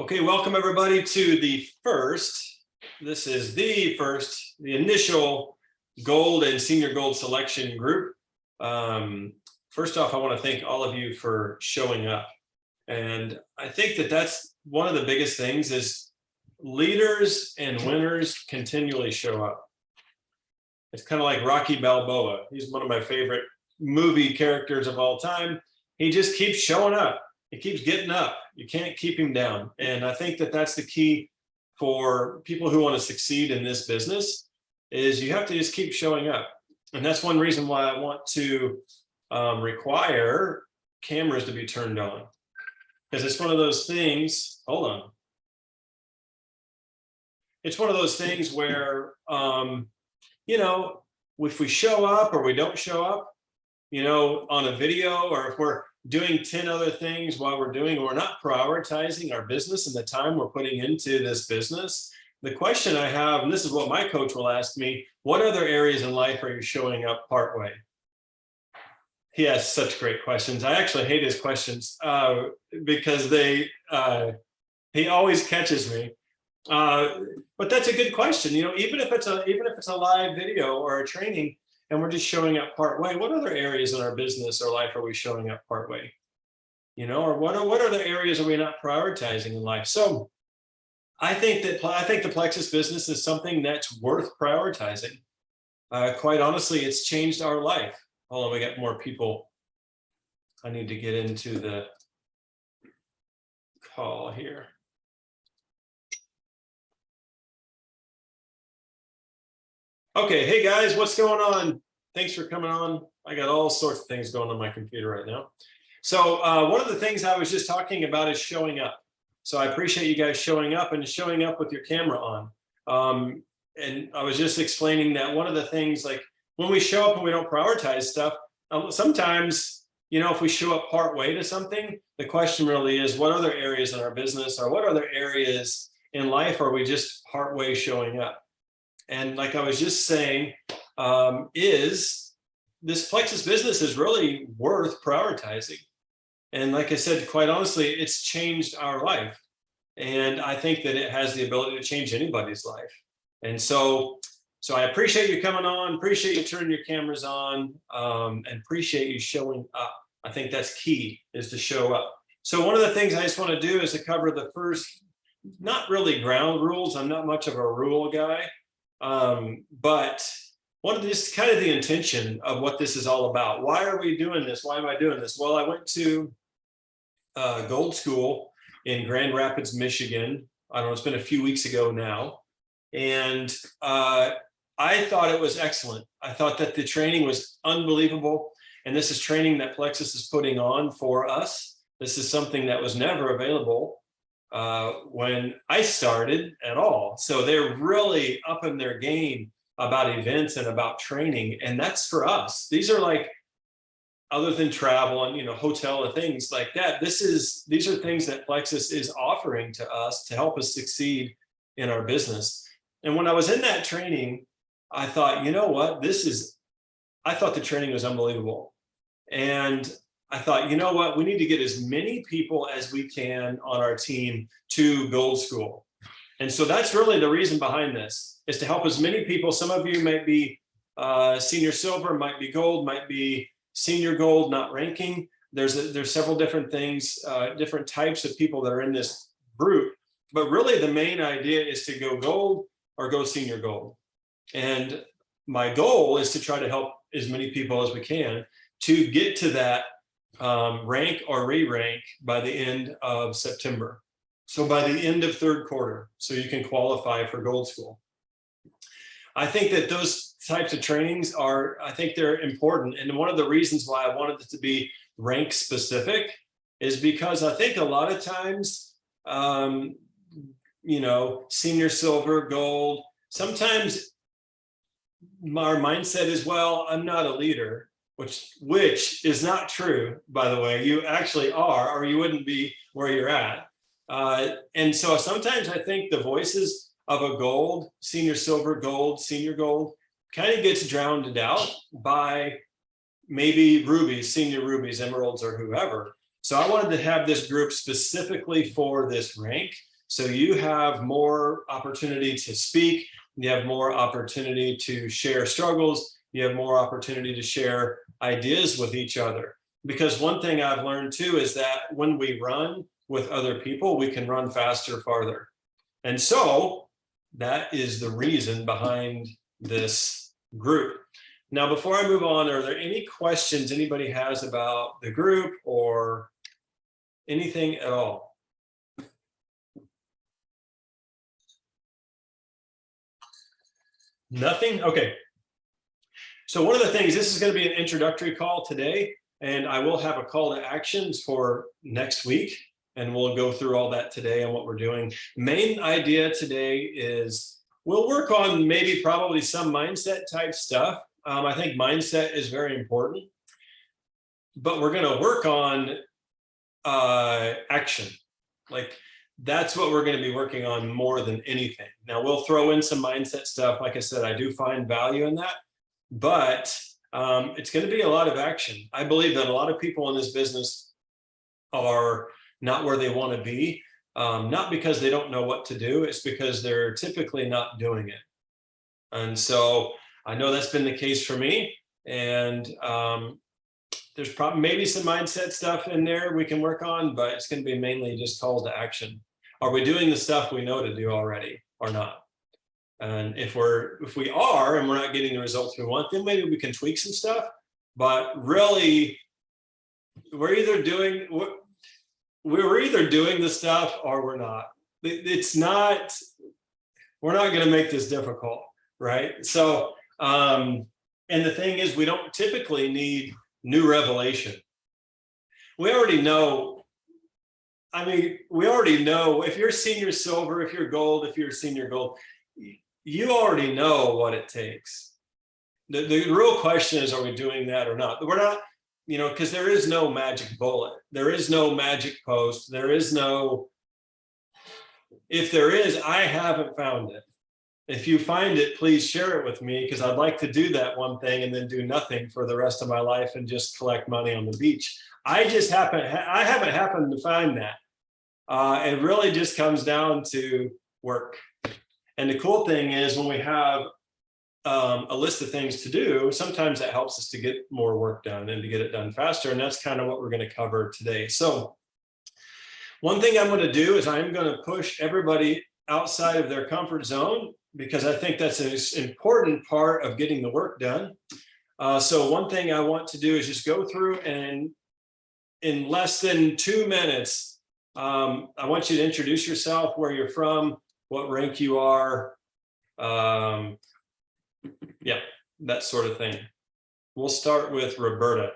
Okay, welcome everybody to the initial gold and senior gold selection group. First off, I want to thank all of you for showing up. And I think that that's one of the biggest things is leaders and winners continually show up. It's kind of like Rocky Balboa. He's one of my favorite movie characters of all time. He just keeps showing up. He keeps getting up. You can't keep him down. And I think that that's the key for people who want to succeed in this business is you have to just keep showing up. And that's one reason why I want to require cameras to be turned on. Because it's one of those things, hold on. It's one of those things where, you know, if we show up or we don't show up, you know, on a video, or if we're doing 10 other things while we're not prioritizing our business and the time we're putting into this business. The question I have, and this is what my coach will ask me, what other areas in life are you showing up partway? He has such great questions. I actually hate his questions because he always catches me. But that's a good question. You know, even if it's a live video or a training, and we're just showing up part way, what other areas in our business or life are we showing up part way? You know, or what other areas are we not prioritizing in life? So I think the Plexus business is something that's worth prioritizing. Quite honestly, it's changed our life. Hold on, we got more people. I need to get into the call here. Okay, hey guys, what's going on? Thanks for coming on. I got all sorts of things going on my computer right now. So one of the things I was just talking about is showing up. So I appreciate you guys showing up and showing up with your camera on. And I was just explaining that one of the things, like when we show up and we don't prioritize stuff, sometimes, you know, if we show up part way to something, the question really is what other areas in our business or what other areas in life are we just part way showing up? And like I was just saying, is this Plexus business is really worth prioritizing. And like I said, quite honestly, it's changed our life. And I think that it has the ability to change anybody's life. And so I appreciate you coming on, appreciate you turning your cameras on, and appreciate you showing up. I think that's key, is to show up. So one of the things I just want to do is to cover the first, not really ground rules. I'm not much of a rule guy. But one of this kind of the intention of what this is all about. Why are we doing this? Why am I doing this? Well, I went to Gold School in Grand Rapids, Michigan. I don't know, it's been a few weeks ago now. And I thought it was excellent. I thought that the training was unbelievable. And this is training that Plexus is putting on for us. This is something that was never available when I started at all. So they're really up in their game about events and about training. And that's for us. These are like, other than travel and, you know, hotel and things like that, these are things that Plexus is offering to us to help us succeed in our business. And when I was in that training, I thought, you know what, I thought the training was unbelievable. And I thought, you know what, we need to get as many people as we can on our team to Gold School. And so that's really the reason behind this, is to help as many people. Some of you might be senior silver, might be gold, might be senior gold, not ranking. There's several different things, different types of people that are in this group. But really the main idea is to go gold or go senior gold. And my goal is to try to help as many people as we can to get to that rank or re-rank by the end of September. So by the end of third quarter, so you can qualify for Gold School. I think that those types of trainings I think they're important. And one of the reasons why I wanted it to be rank specific is because I think a lot of times, you know, senior silver, gold, sometimes our mindset is, well, I'm not a leader. Which is not true, by the way. You actually are, or you wouldn't be where you're at. And so sometimes I think the voices of a gold, senior silver, gold, senior gold, kind of gets drowned out by maybe rubies, senior rubies, emeralds, or whoever. So I wanted to have this group specifically for this rank So you have more opportunity to speak, you have more opportunity to share struggles, you have more opportunity to share ideas with each other. Because one thing I've learned too is that when we run with other people, we can run faster, farther. And so that is the reason behind this group. Now, before I move on, are there any questions anybody has about the group or anything at all? Nothing? Okay. So one of the things, this is going to be an introductory call today, and I will have a call to actions for next week, and we'll go through all that today and what we're doing. Main idea today is we'll work on maybe probably some mindset type stuff. I think mindset is very important, but we're going to work on action. Like that's what we're going to be working on more than anything. Now we'll throw in some mindset stuff. Like I said, I do find value in that, but it's going to be a lot of action. I believe that a lot of people in this business are not where they want to be, not because they don't know what to do. It's because they're typically not doing it. And so I know that's been the case for me. And there's probably maybe some mindset stuff in there we can work on, but it's going to be mainly just calls to action. Are we doing the stuff we know to do already or not? And if we are and we're not getting the results we want, then maybe we can tweak some stuff. But really, we're either doing the stuff or we're not. It's not. We're not going to make this difficult, right? So, and the thing is, we don't typically need new revelation. We already know. I mean, we already know if you're senior silver, if you're gold, if you're senior gold, you already know what it takes. The real question is, are we doing that or not? But we're not, because there is no magic bullet. There is no magic post. There is no, if there is, I haven't found it. If you find it, please share it with me, because I'd like to do that one thing and then do nothing for the rest of my life and just collect money on the beach. I haven't happened to find that. It really just comes down to work. And the cool thing is when we have a list of things to do, sometimes that helps us to get more work done and to get it done faster. And that's kind of what we're going to cover today. So one thing I'm going to do is I'm going to push everybody outside of their comfort zone, because I think that's an important part of getting the work done. So one thing I want to do is just go through, and in less than 2 minutes, I want you to introduce yourself, where you're from, what rank you are, yeah, that sort of thing. We'll start with Roberta.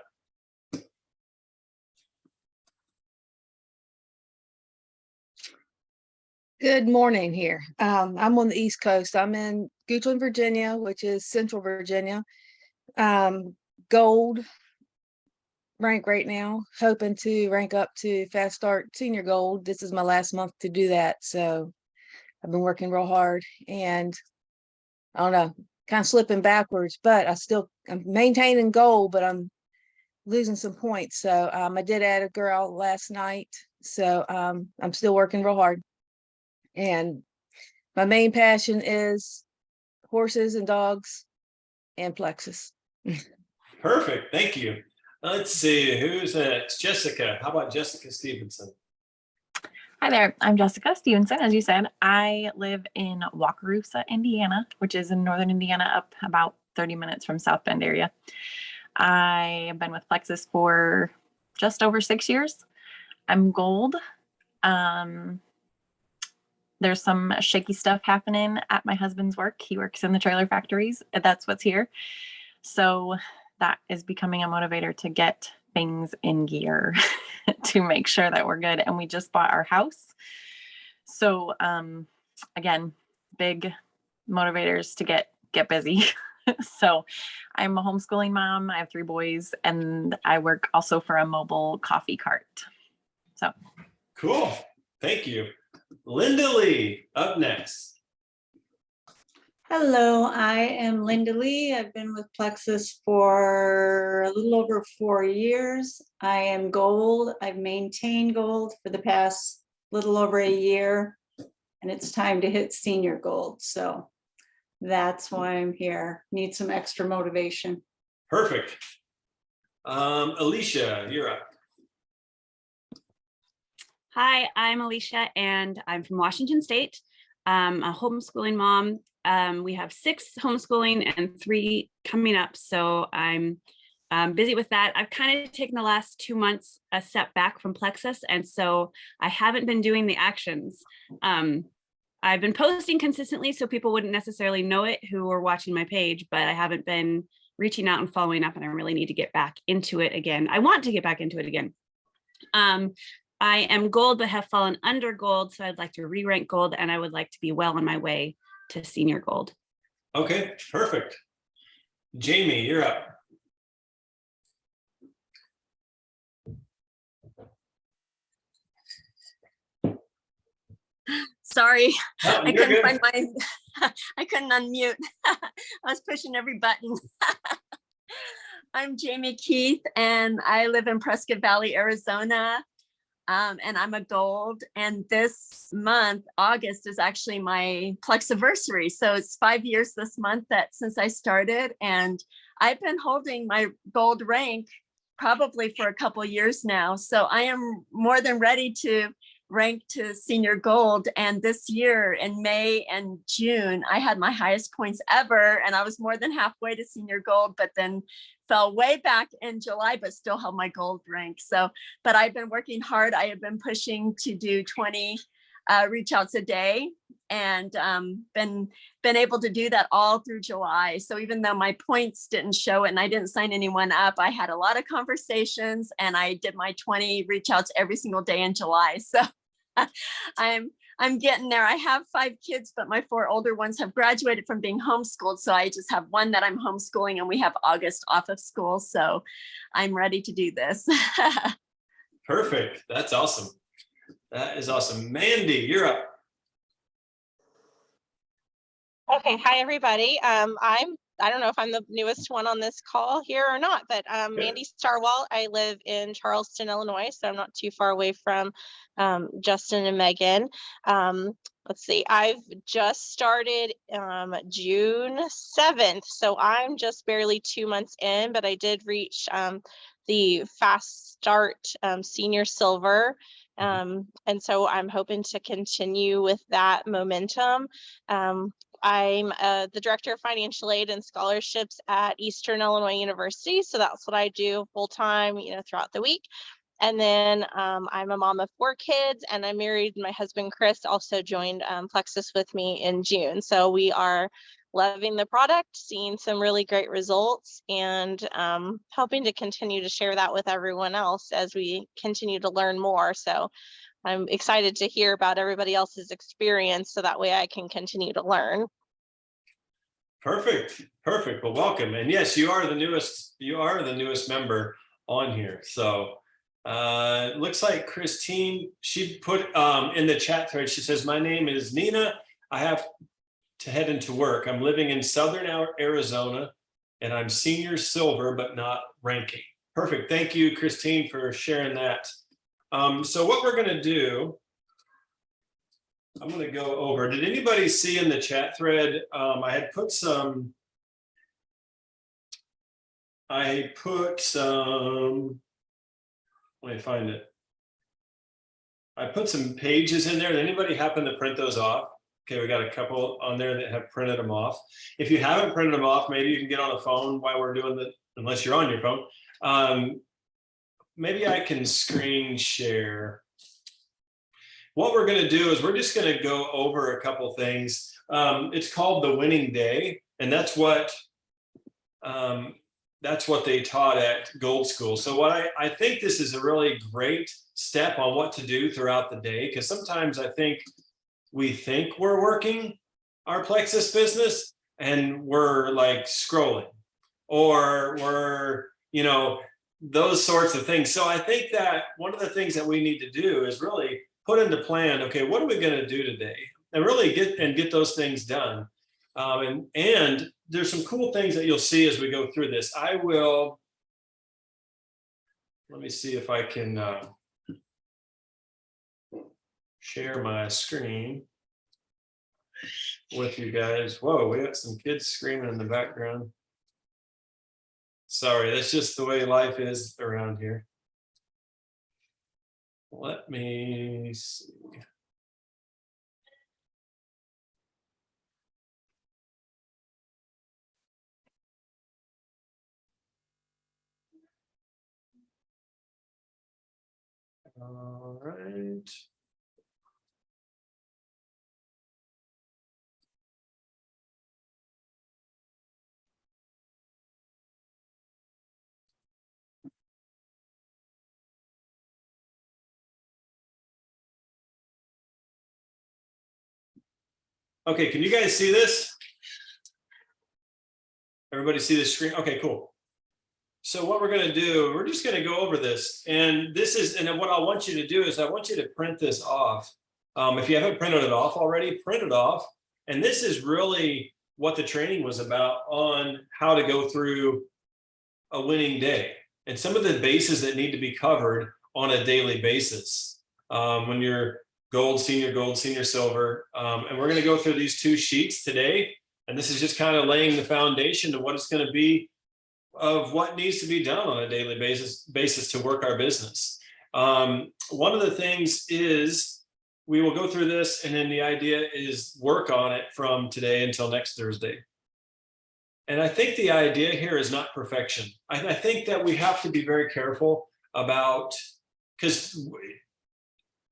Good morning here. I'm on the East Coast. I'm in Goochland, Virginia, which is Central Virginia. Gold rank right now, hoping to rank up to Fast Start Senior Gold. This is my last month to do that. So I've been working real hard, and I don't know, kind of slipping backwards, but I'm maintaining gold, but I'm losing some points. So I did add a girl last night. So I'm still working real hard. And my main passion is horses and dogs and Plexus. Perfect. Thank you. Let's see, who's next? Jessica. How about Jessica Stevenson? Hi there, I'm Jessica Stevenson. As you said, I live in Wakarusa, Indiana, which is in northern Indiana, up about 30 minutes from South Bend area. I have been with Plexus for just over 6 years. I'm gold. There's some shaky stuff happening at my husband's work. He works in the trailer factories. That's what's here. So that is becoming a motivator to get things in gear to make sure that we're good. And we just bought our house. So again, big motivators to get busy. So I'm a homeschooling mom. I have 3 boys, and I work also for a mobile coffee cart. So cool. Thank you. Linda Lee, up next. Hello, I am Linda Lee. I've been with Plexus for a little over 4 years. I am gold. I've maintained gold for the past little over a year. and it's time to hit senior gold. So that's why I'm here. Need some extra motivation. Perfect. Alicia, you're up. Hi, I'm Alicia and I'm from Washington State. I'm a homeschooling mom. We have 6 homeschooling and 3 coming up. So I'm busy with that. I've kind of taken the last 2 months a step back from Plexus. And so I haven't been doing the actions. I've been posting consistently so people wouldn't necessarily know it who are watching my page, but I haven't been reaching out and following up, and I really need to get back into it again. I want to get back into it again. I am gold, but have fallen under gold. So I'd like to re-rank gold, and I would like to be well on my way to senior gold. Okay, perfect. Jamie, you're up. Sorry, No, I you're couldn't good. find my, I couldn't unmute. I was pushing every button. I'm Jamie Keith and I live in Prescott Valley, Arizona. And I'm a gold. And this month, August, is actually my Plexiversary. So it's 5 years this month that since I started, and I've been holding my gold rank probably for a couple of years now. So I am more than ready to rank to senior gold. And this year in May and June, I had my highest points ever. And I was more than halfway to senior gold, but then fell way back in July, but still held my gold rank. So, but I've been working hard. I have been pushing to do 20 reach outs a day, and been able to do that all through July. So even though my points didn't show it and I didn't sign anyone up, I had a lot of conversations and I did my 20 reach outs every single day in July. So I'm getting there. I have 5 kids, but my 4 older ones have graduated from being homeschooled. So I just have one that I'm homeschooling, and we have August off of school. So I'm ready to do this. Perfect. That's awesome. That is awesome. Mandy, you're up. Okay, hi everybody. I don't know if I'm the newest one on this call here or not, but Mandy Starwalt. I live in Charleston, Illinois, so I'm not too far away from Justin and Megan. Let's see, I've just started June 7th, so I'm just barely 2 months in, but I did reach the Fast Start Senior Silver. And so I'm hoping to continue with that momentum. I'm the Director of Financial Aid and Scholarships at Eastern Illinois University. So that's what I do full time, throughout the week. And then I'm a mom of 4 kids, and I'm married. My husband, Chris, also joined Plexus with me in June. So we are loving the product, seeing some really great results, and hoping to continue to share that with everyone else as we continue to learn more. So I'm excited to hear about everybody else's experience, so that way I can continue to learn. Perfect. Perfect. Well, welcome. And yes, you are the newest member on here. So it looks like Christine, she put in the chat thread, she says, my name is Nina. I have to head into work. I'm living in Southern Arizona, and I'm senior silver, but not ranking. Perfect. Thank you, Christine, for sharing that. So what we're going to do, I'm going to go over. Did anybody see in the chat thread? I had put some. Let me find it. I put some pages in there. Did anybody happen to print those off? Okay, we got a couple on there that have printed them off. If you haven't printed them off, maybe you can get on a phone while we're doing the, unless you're on your phone. Maybe I can screen share. What we're going to do is we're just going to go over a couple things. It's called the winning day, and that's what they taught at Gold School. So what I think this is a really great step on what to do throughout the day, because sometimes I think we think we're working our Plexus business and we're like scrolling, or we're, those sorts of things. So I think that one of the things that we need to do is really put into plan, okay, what are we going to do today? And really get those things done. And there's some cool things that you'll see as we go through this. Let me see if I can share my screen. with you guys. Whoa, we got some kids screaming in the background. Sorry, that's just the way life is around here. Let me see. All right. Okay, can you guys see this? Everybody see this screen? Okay, cool. So what we're gonna do, we're just gonna go over this. And this is, and then what I want you to do is I want you to print this off. If you haven't printed it off already, print it off. And this is really what the training was about on how to go through a winning day and some of the bases that need to be covered on a daily basis. When you're gold, senior, silver. And we're gonna go through these 2 sheets today. And this is just kind of laying the foundation to what it's gonna be of what needs to be done on a daily basis to work our business. One of the things is we will go through this, and then the idea is work on it from today until next Thursday. And I think the idea here is not perfection. I think that we have to be very careful about, because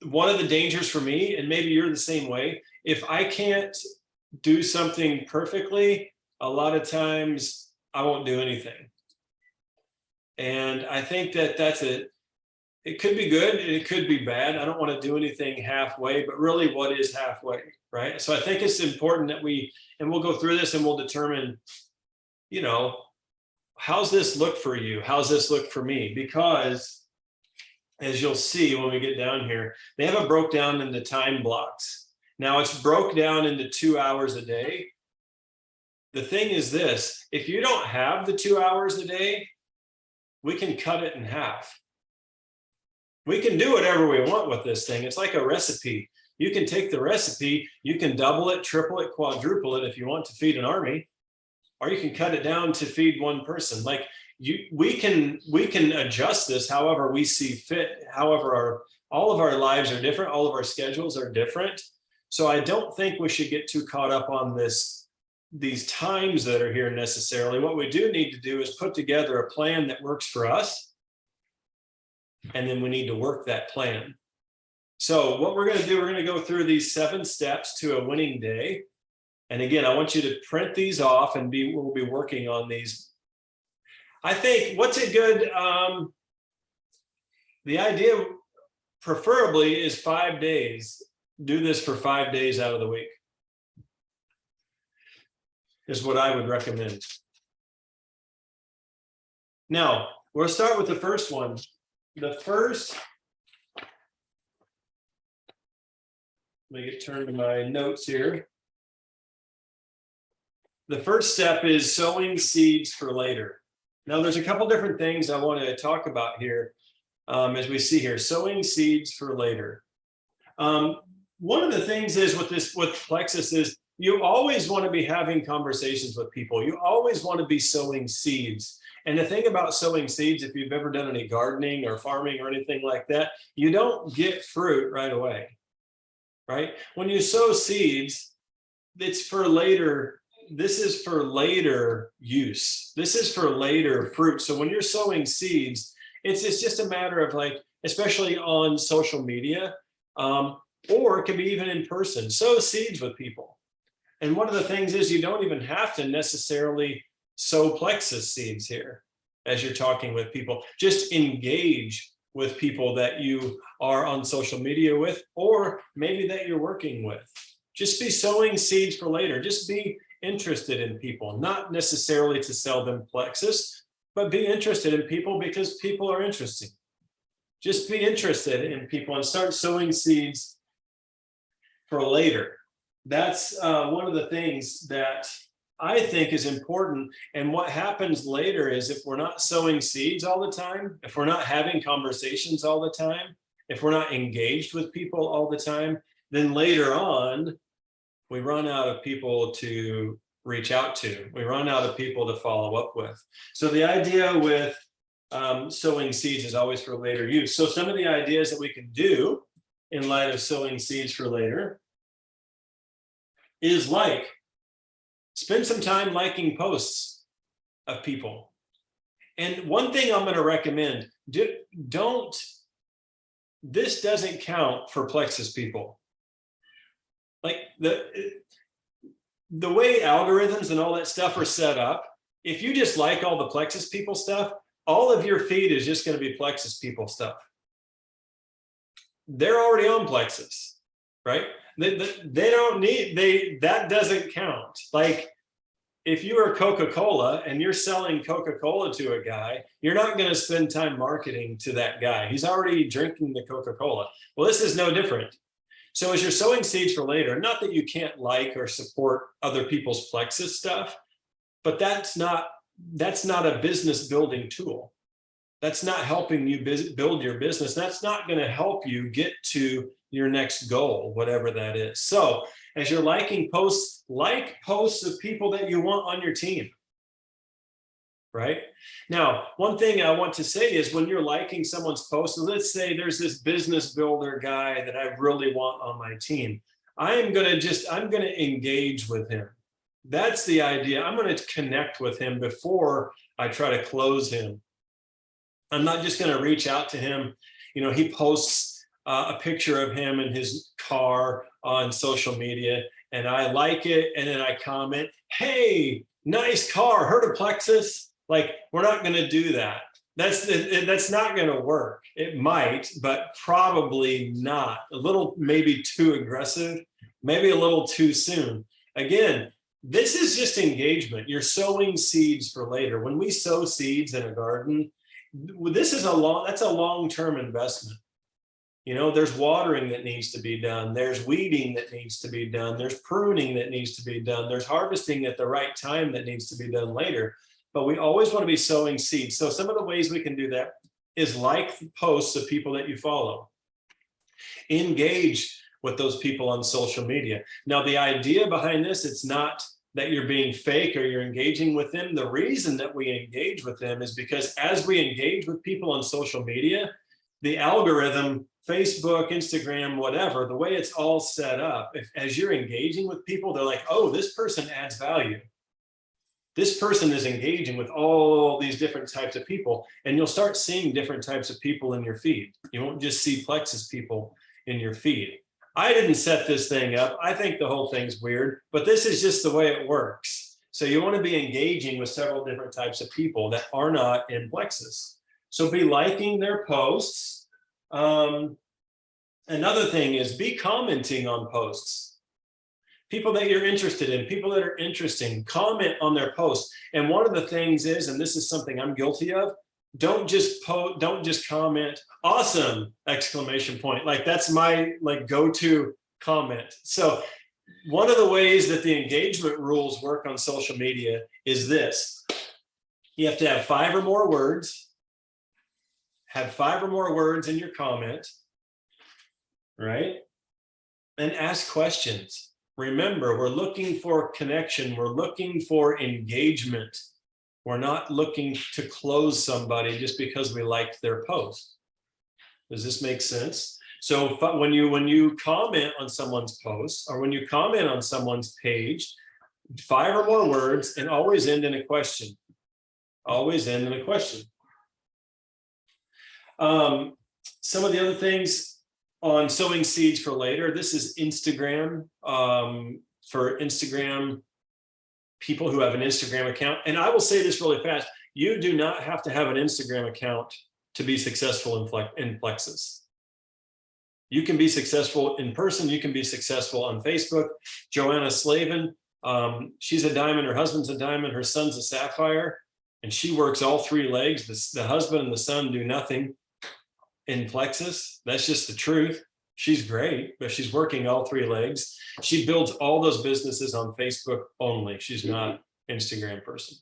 one of the dangers for me, and maybe you're the same way, if I can't do something perfectly, a lot of times I won't do anything. And I think that it could be good and it could be bad. I don't want to do anything halfway, but really what is halfway, right? So I think it's important that and we'll go through this and we'll determine, you know, how's this look for you? How's this look for me? Because as you'll see when we get down here, they have it broke down into time blocks. Now it's broke down into 2 hours a day. The thing is this, if you don't have the 2 hours a day, we can cut it in half. We can do whatever we want with this thing. It's like a recipe. You can take the recipe, you can double it, triple it, quadruple it if you want to feed an army, or you can cut it down to feed one person. Like we can adjust this however we see fit. However, all of our lives are different. All of our schedules are different. So I don't think we should get too caught up on these times that are here necessarily. What we do need to do is put together a plan that works for us. And then we need to work that plan. So what we're going to do, we're going to go through these 7 steps to a winning day. And again, I want you to print these off and we'll be working on these. I think what's a good, the idea preferably is 5 days. Do this for 5 days out of the week is what I would recommend. Now, we'll start with the first one. The first, let me turn to my notes here. The first step is sowing seeds for later. Now, there's a couple different things I want to talk about here as we see here, sowing seeds for later. One of the things is with Plexus is you always want to be having conversations with people. You always want to be sowing seeds. And the thing about sowing seeds, if you've ever done any gardening or farming or anything like that, you don't get fruit right away, right? When you sow seeds, it's for later. This is for later use. This is for later fruit. So when you're sowing seeds, it's just a matter of like, especially on social media, or it can be even in person, sow seeds with people. And one of the things is you don't even have to necessarily sow Plexus seeds here as you're talking with people. Just engage with people that you are on social media with, or maybe that you're working with. Just be sowing seeds for later. Just be interested in people, not necessarily to sell them Plexus, but be interested in people because people are interesting. Just be interested in people and start sowing seeds for later. That's one of the things that I think is important. And what happens later is if we're not sowing seeds all the time, if we're not having conversations all the time, if we're not engaged with people all the time, then later on, we run out of people to reach out to. We run out of people to follow up with. So the idea with sowing seeds is always for later use. So some of the ideas that we can do in light of sowing seeds for later is like, spend some time liking posts of people. And one thing I'm going to recommend, this doesn't count for Plexus people. Like the way algorithms and all that stuff are set up, if you just like all the Plexus people stuff, all of your feed is just going to be Plexus people stuff. They're already on Plexus, right? They don't need, that doesn't count. Like if you are Coca-Cola and you're selling Coca-Cola to a guy, you're not going to spend time marketing to that guy. He's already drinking the Coca-Cola. Well, this is no different. So as you're sowing seeds for later, not that you can't like or support other people's Plexus stuff, but that's not a business building tool. That's not helping you build your business. That's not going to help you get to your next goal, whatever that is. So as you're liking posts, like posts of people that you want on your team. Right? Now, one thing I want to say is when you're liking someone's post, let's say there's this business builder guy that I really want on my team. I'm going to engage with him. That's the idea. I'm going to connect with him before I try to close him. I'm not just going to reach out to him. You know, he posts a picture of him in his car on social media and I like it. And then I comment, hey, nice car, heard of Plexus? Like, we're not going to do that. That's not going to work. It might, but probably not. A little, maybe too aggressive, maybe a little too soon. Again, this is just engagement. You're sowing seeds for later. When we sow seeds in a garden, that's a long-term investment. You know, there's watering that needs to be done. There's weeding that needs to be done. There's pruning that needs to be done. There's harvesting at the right time that needs to be done later. But we always want to be sowing seeds. So some of the ways we can do that is like posts of people that you follow. Engage with those people on social media. Now, the idea behind this, it's not that you're being fake or you're engaging with them. The reason that we engage with them is because as we engage with people on social media, the algorithm, Facebook, Instagram, whatever, the way it's all set up, as you're engaging with people, they're like, oh, this person adds value. This person is engaging with all these different types of people, and you'll start seeing different types of people in your feed. You won't just see Plexus people in your feed. I didn't set this thing up. I think the whole thing's weird, but this is just the way it works. So you want to be engaging with several different types of people that are not in Plexus. So be liking their posts. Another thing is be commenting on posts. People that you're interested in, people that are interesting, comment on their posts. And one of the things is, and this is something I'm guilty of, don't just comment, awesome, exclamation point. Like that's my go-to comment. So one of the ways that the engagement rules work on social media is this. You have to have 5 or more words, have 5 or more words in your comment, right? And ask questions. Remember, we're looking for connection. We're looking for engagement. We're not looking to close somebody just because we liked their post. Does this make sense? So when you comment on someone's post or when you comment on someone's page, 5 or more words and always end in a question. Always end in a question. Some of the other things on sowing seeds for later, this is Instagram, for Instagram people who have an Instagram account. And I will say this really fast. You do not have to have an Instagram account to be successful in Plexus. You can be successful in person. You can be successful on Facebook. Joanna Slavin, she's a diamond. Her husband's a diamond. Her son's a sapphire. And she works all 3 legs. The husband and the son do nothing in Plexus. That's just the truth. She's great, but she's working all 3 legs. She builds all those businesses on Facebook only. She's not an Instagram person.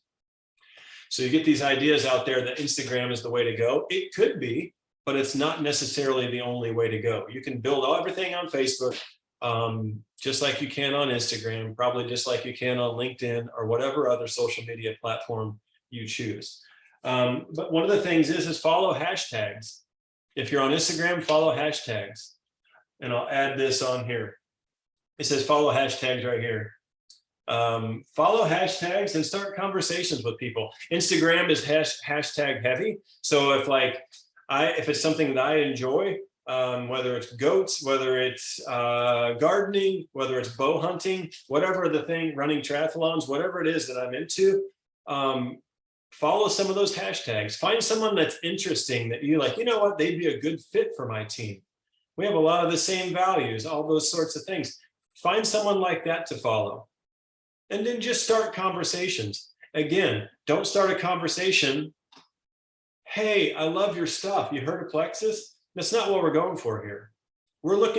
So you get these ideas out there that Instagram is the way to go. It could be, but it's not necessarily the only way to go. You can build everything on Facebook, just like you can on Instagram, probably just like you can on LinkedIn or whatever other social media platform you choose. But one of the things is follow hashtags. If you're on Instagram, follow hashtags. And I'll add this on here. It says follow hashtags right here. Follow hashtags and start conversations with people. Instagram is hashtag heavy. So if it's something that I enjoy, whether it's goats, whether it's gardening, whether it's bow hunting, whatever the thing, running triathlons, whatever it is that I'm into, follow some of those hashtags. Find someone that's interesting that you like, you know what, they'd be a good fit for my team. We have a lot of the same values, all those sorts of things. Find someone like that to follow. And then just start conversations. Again, don't start a conversation. Hey, I love your stuff. You heard of Plexus? That's not what we're going for here. We're at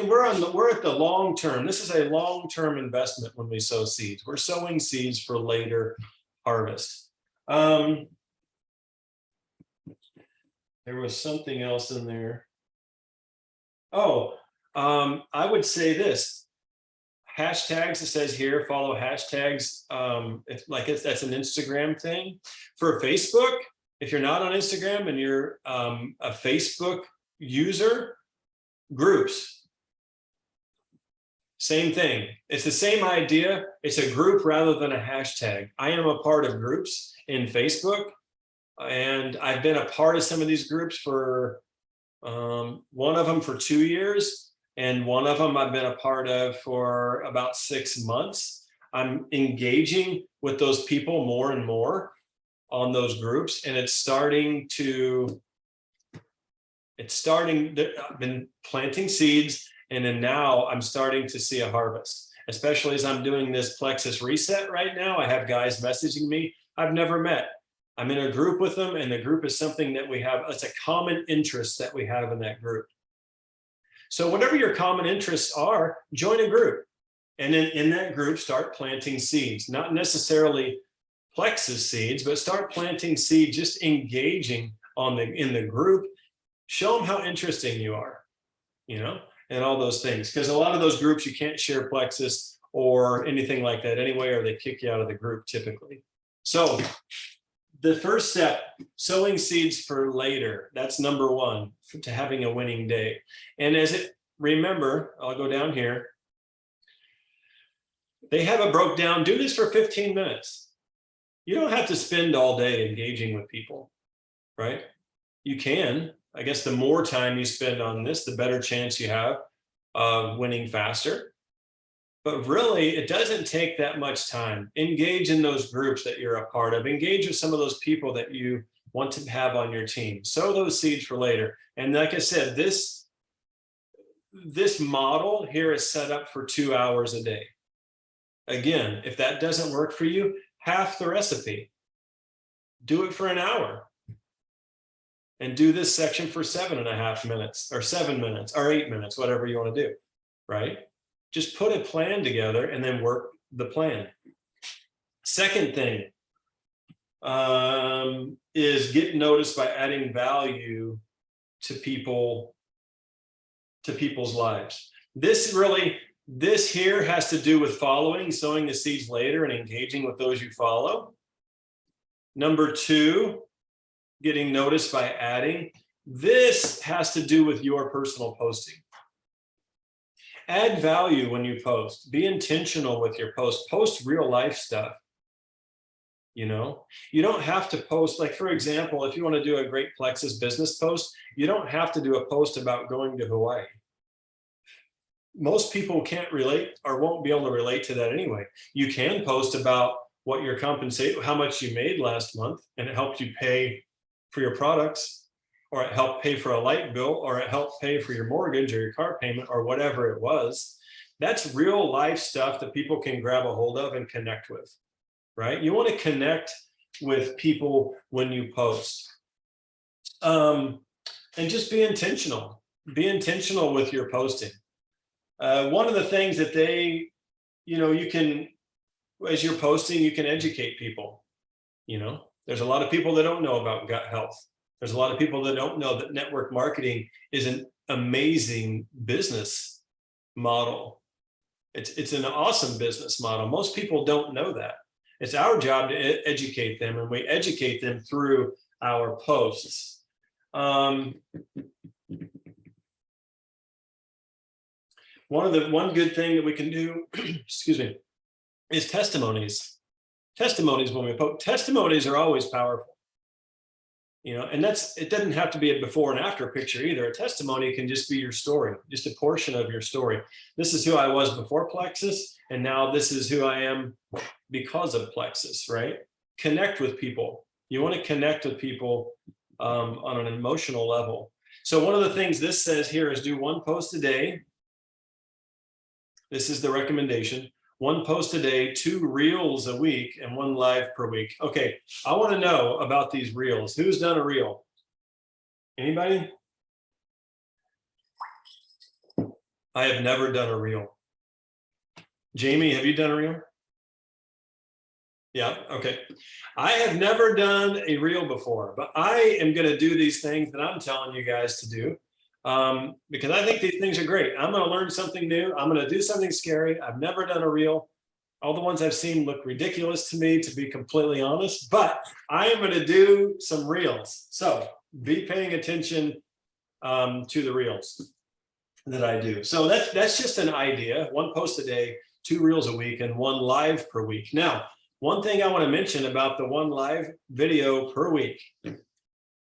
the long term. This is a long-term investment when we sow seeds. We're sowing seeds for later harvest. There was something else in there. Oh, I would say this. Hashtags, it says here, follow hashtags. That's an Instagram thing. For Facebook, if you're not on Instagram and you're a Facebook user, groups. Same thing. It's the same idea. It's a group rather than a hashtag. I am a part of groups in Facebook, and I've been a part of some of these groups for one of them for 2 years, and one of them I've been a part of for about 6 months. I'm engaging with those people more and more on those groups, and I've been planting seeds, and then now I'm starting to see a harvest, especially as I'm doing this Plexus reset right now. I have guys messaging me I've never met. I'm in a group with them, and the group is something that we have. It's a common interest that we have in that group. So whatever your common interests are, join a group. And then in that group, start planting seeds, not necessarily Plexus seeds, but start planting seeds, just engaging in the group. Show them how interesting you are, and all those things. Because a lot of those groups, you can't share Plexus or anything like that anyway, or they kick you out of the group typically. So the first step, sowing seeds for later. That's number one to having a winning day. And remember, I'll go down here. They have it broke down. Do this for 15 minutes. You don't have to spend all day engaging with people, right? You can. I guess the more time you spend on this, the better chance you have of winning faster. But really, it doesn't take that much time. Engage in those groups that you're a part of. Engage with some of those people that you want to have on your team. Sow those seeds for later. And like I said, this model here is set up for 2 hours a day. Again, if that doesn't work for you, half the recipe. Do it for an hour. And do this section for 7.5 minutes or 7 minutes or 8 minutes, whatever you want to do, right? Just put a plan together and then work the plan. Second thing is get noticed by adding value to people's lives. This here has to do with following, sowing the seeds later, and engaging with those you follow. Number 2, getting noticed by adding. This has to do with your personal posting. Add value when you post. Be intentional with your post. Post real life stuff. You don't have to post, like, for example, if you want to do a great Plexus business post, you don't have to do a post about going to Hawaii. Most people can't relate or won't be able to relate to that anyway. You can post about what your how much you made last month, and it helped you pay for your products, or it helped pay for a light bill, or it helped pay for your mortgage or your car payment or whatever it was. That's real life stuff that people can grab a hold of and connect with, right? You want to connect with people when you post. And just be intentional. Be intentional with your posting. One of the things that you can, as you're posting, you can educate people. There's a lot of people that don't know about gut health. There's a lot of people that don't know that network marketing is an amazing business model It's an awesome business model. Most people don't know that. It's our job to educate them, and we educate them through our posts. One good thing that we can do, excuse me, is testimonies. Testimonies when we post. Testimonies are always powerful. You know, and it doesn't have to be a before and after picture either. A testimony can just be your story, just a portion of your story. This is who I was before Plexus, and now this is who I am because of Plexus, right? Connect with people. You want to connect with people on an emotional level. So one of the things this says here is do 1 post a day. This is the recommendation. 1 post a day, 2 reels a week, and 1 live per week. Okay, I want to know about these reels. Who's done a reel? Anybody? I have never done a reel. Jamie, have you done a reel? Yeah, okay. I have never done a reel before, but I am going to do these things that I'm telling you guys to do. Because I think these things are great. I'm going to learn something new. I'm going to do something scary. I've never done a reel. All the ones I've seen look ridiculous to me, to be completely honest, but I am going to do some reels. So be paying attention to the reels that I do. So that's just an idea. 1 post a day, 2 reels a week, and 1 live per week. Now, one thing I want to mention about the 1 live video per week.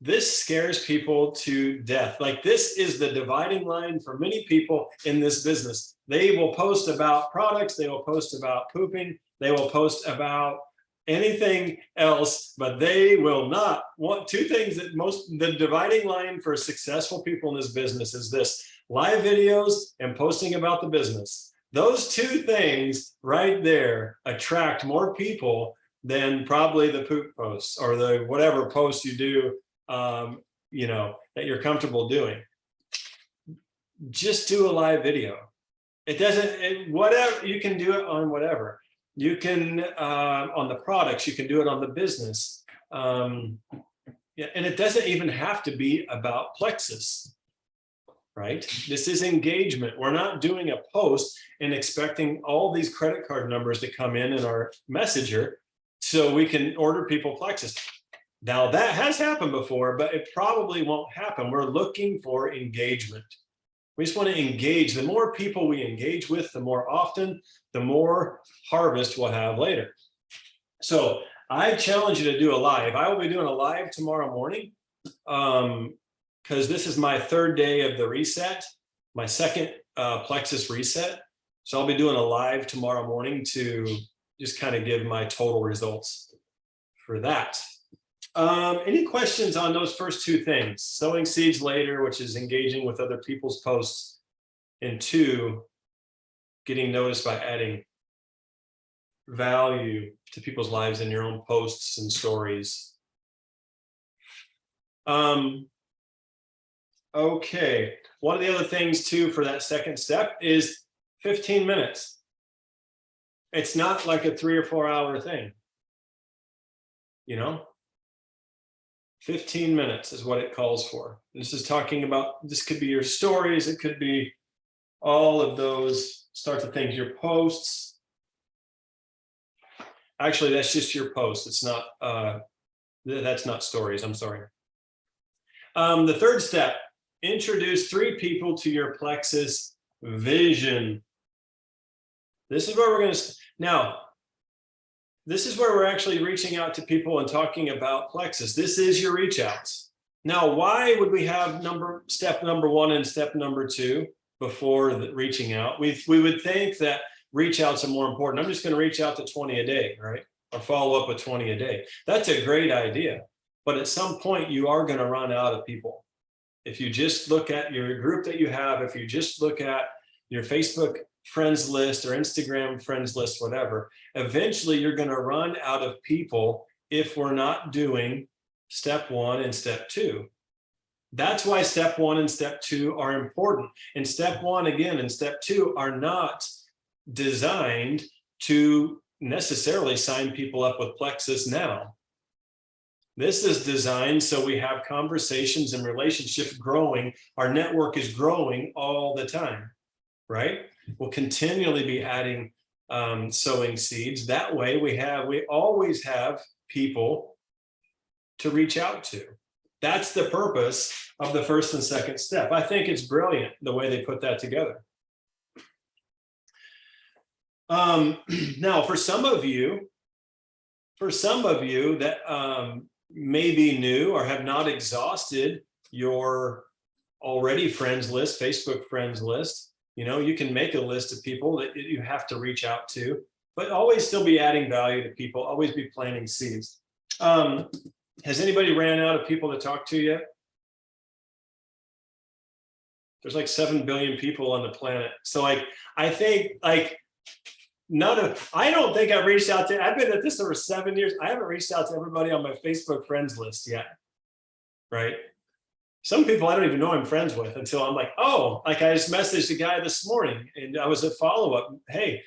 This scares people to death. Like, this is the dividing line for many people in this business. They will post about products, they will post about pooping, they will post about anything else, but they will not want 2 things that the dividing line for successful people in this business is this: live videos and posting about the business. Those 2 things right there attract more people than probably the poop posts or the whatever posts you do you know, that you're comfortable doing. Just do a live video. It doesn't, whatever, you can do it on whatever. You can, on the products, you can do it on the business. Yeah, and it doesn't even have to be about Plexus, right? This is engagement. We're not doing a post and expecting all these credit card numbers to come in our messenger so we can order people Plexus. Now, that has happened before, but it probably won't happen. We're looking for engagement. We just want to engage. The more people we engage with, the more often, the more harvest we'll have later. So I challenge you to do a live. I will be doing a live tomorrow morning because this is my 3rd day of the reset, my 2nd Plexus reset. So I'll be doing a live tomorrow morning to just kind of give my total results for that. Any questions on those first 2 things? Sowing seeds later, which is engaging with other people's posts, and 2, getting noticed by adding value to people's lives in your own posts and stories. Okay, one of the other things too for that 2nd step is 15 minutes. It's not like a 3 or 4 hour thing, you know? 15 minutes is what it calls for. This is talking about, this could be your stories, it could be all of those sorts of things, your posts. Actually, that's just your post. It's not, that's not stories, I'm sorry. The 3rd step, introduce 3 people to your Plexus vision. This is where we're going to, now, this is where we're actually reaching out to people and talking about Plexus. This is your reach outs. Now, why would we have step number 1 and step number 2 before the reaching out? We would think that reach outs are more important. I'm just going to reach out to 20 a day, right? Or follow up with 20 a day. That's a great idea. But at some point, you are going to run out of people. If you just look at your group that you have, if you just look at your Facebook friends list or Instagram friends list, whatever, eventually you're going to run out of people if we're not doing step 1 and step 2. That's why step 1 and step 2 are important. And step 1, again, and step 2 are not designed to necessarily sign people up with Plexus now. This is designed so we have conversations and relationships growing. Our network is growing all the time. right? We'll continually be adding sowing seeds. That way we always have people to reach out to. That's the purpose of the first and second step. I think it's brilliant the way they put that together. Now, for some of you that may be new or have not exhausted your already friends list, Facebook friends list, you can make a list of people that you have to reach out to, but always still be adding value to people, always be planting seeds. Has anybody ran out of people to talk to yet? There's like 7 billion people on the planet. So I think I don't think I've reached out to, I've been at this over 7 years. I haven't reached out to everybody on my Facebook friends list yet, right? Some people I don't even know I'm friends with until I'm like, oh, like I just messaged a guy this morning and I was a follow-up. Hey,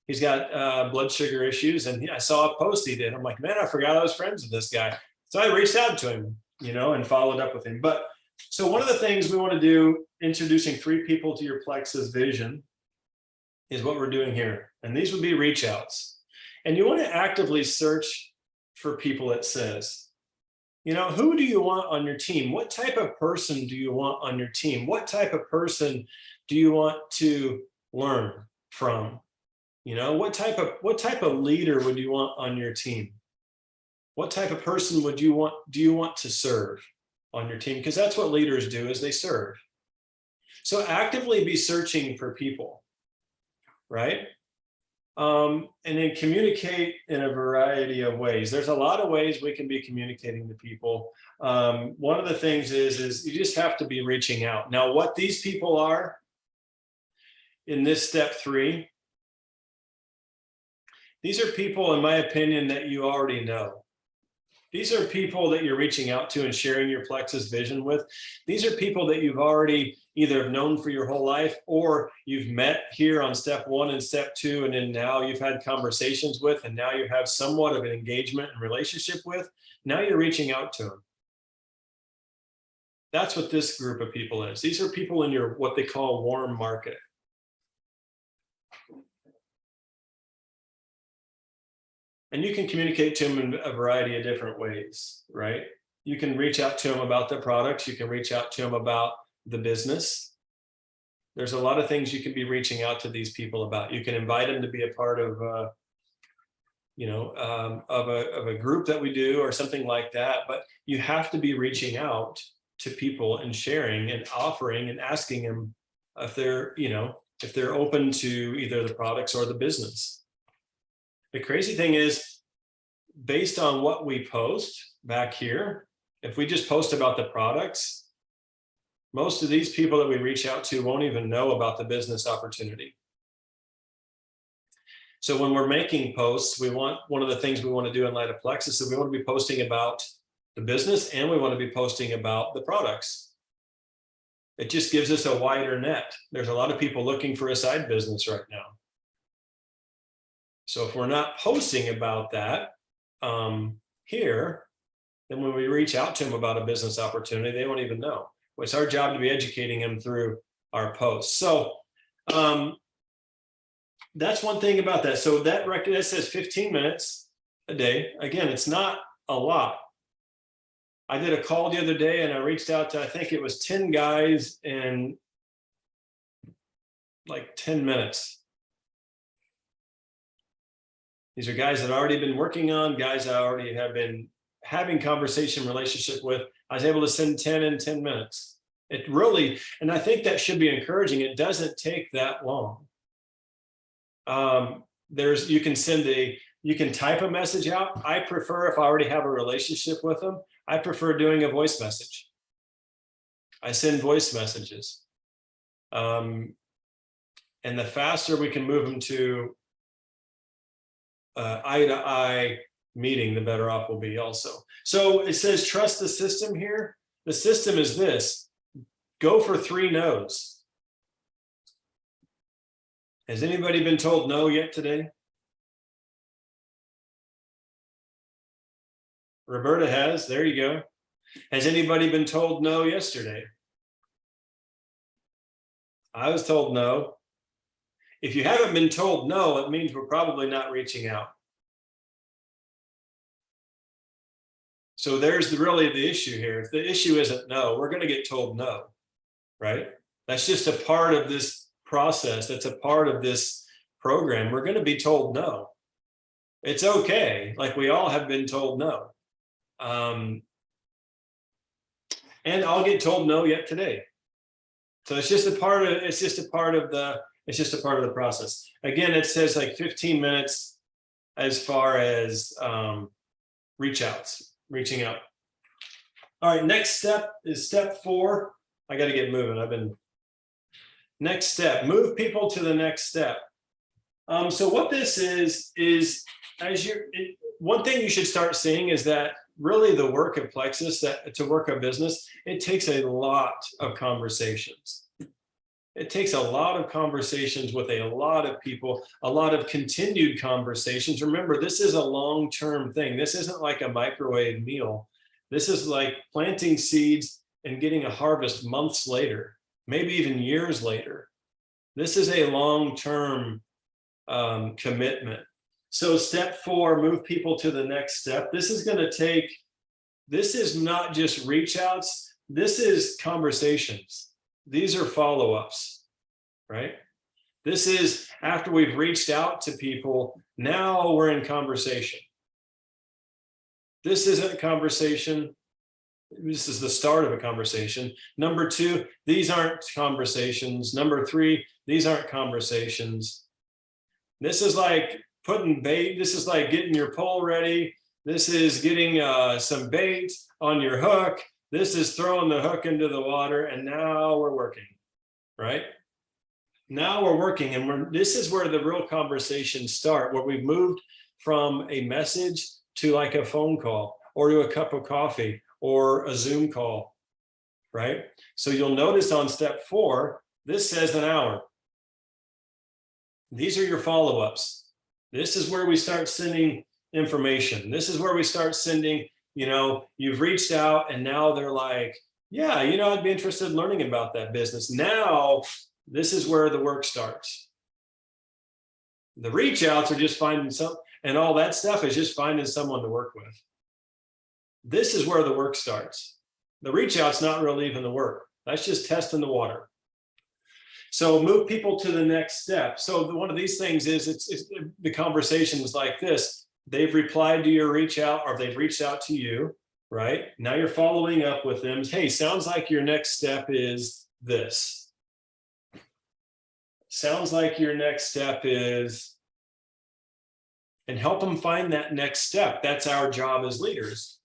he's got blood sugar issues and I saw a post he did. I'm like, man, I forgot I was friends with this guy. So I reached out to him, and followed up with him. But so one of the things we want to do, introducing 3 people to your Plexus vision, is what we're doing here. And these would be reach outs. And you want to actively search for people, it says. Who do you want on your team? What type of person do you want on your team? What type of person do you want to learn from? What type of leader would you want on your team? What type of person do you want to serve on your team? Because that's what leaders do, is they serve. So actively be searching for people, right? And then communicate in a variety of ways. There's a lot of ways we can be communicating to people. One of the things is you just have to be reaching out. Now, what these people are in this step 3, these are people, in my opinion, that you already know. These are people that you're reaching out to and sharing your Plexus vision with. These are people that you've already either known for your whole life, or you've met here on step 1 and step 2, and then now you've had conversations with, and now you have somewhat of an engagement and relationship with. Now you're reaching out to them. That's what this group of people is. These are people in your, what they call, warm market. And you can communicate to them in a variety of different ways, right? You can reach out to them about the products. You can reach out to them about the business. There's a lot of things you can be reaching out to these people about. You can invite them to be a part of, of a group that we do or something like that. But you have to be reaching out to people and sharing and offering and asking them if they're open to either the products or the business. The crazy thing is, based on what we post back here, if we just post about the products, most of these people that we reach out to won't even know about the business opportunity. So when we're making posts, one of the things we want to do in Light of Plexus is we want to be posting about the business and we want to be posting about the products. It just gives us a wider net. There's a lot of people looking for a side business right now. So if we're not posting about that here, then when we reach out to them about a business opportunity, they won't even know. It's our job to be educating them through our posts. So that's one thing about that. So that says 15 minutes a day. Again, it's not a lot. I did a call the other day and I reached out to, I think it was 10 guys in like 10 minutes. These are guys that I've already been working on, guys I already have been having conversation relationship with. I was able to send 10 in 10 minutes. It really, and I think that should be encouraging. It doesn't take that long. You can type a message out. I prefer, if I already have a relationship with them, I prefer doing a voice message. I send voice messages. And the faster we can move them to eye-to-eye meeting, the better off we'll be also. So it says, trust the system here. The system is this: go for 3 no's. Has anybody been told no yet today? Roberta has. There you go. Has anybody been told no yesterday? I was told no. If you haven't been told no, it means we're probably not reaching out. So there's really the issue here. If the issue isn't no, we're going to get told no, right? That's just a part of this process. That's a part of this program. We're going to be told no. It's okay. Like we all have been told no. And I'll get told no yet today. So it's just a part of, it's just a part of the process. Again, it says like 15 minutes as far as reaching out. All right, next step is step 4. I got to get moving. Next step, move people to the next step. So what this is one thing you should start seeing is that really the work of Plexus, that to work a business, it takes a lot of conversations. It takes a lot of conversations with a lot of people, a lot of continued conversations. Remember, this is a long-term thing. This isn't like a microwave meal. This is like planting seeds and getting a harvest months later, maybe even years later. This is a long-term commitment. So step 4, move people to the next step. This is not just reach outs. This is conversations. These are follow-ups, right? This is after we've reached out to people, now we're in conversation. This isn't a conversation. This is the start of a conversation. Number 2, these aren't conversations. Number 3, these aren't conversations. This is like putting bait. This is like getting your pole ready. This is getting some bait on your hook. This is throwing the hook into the water, and now we're working, right? Now we're working, and this is where the real conversations start, where we've moved from a message to like a phone call or to a cup of coffee or a Zoom call, right? So you'll notice on step 4, this says an hour. These are your follow-ups. This is where we start sending information. This is where we start sending, you've reached out and now they're like, yeah, I'd be interested in learning about that business. Now, this is where the work starts. The reach outs are just finding and all that stuff is just finding someone to work with. This is where the work starts. The reach out's not really even the work. That's just testing the water. So move people to the next step. So one of these things is it's the conversations like this. They've replied to your reach out, or they've reached out to you, right? Now you're following up with them. Hey, sounds like your next step is this. Sounds like your next step is, and help them find that next step. That's our job as leaders.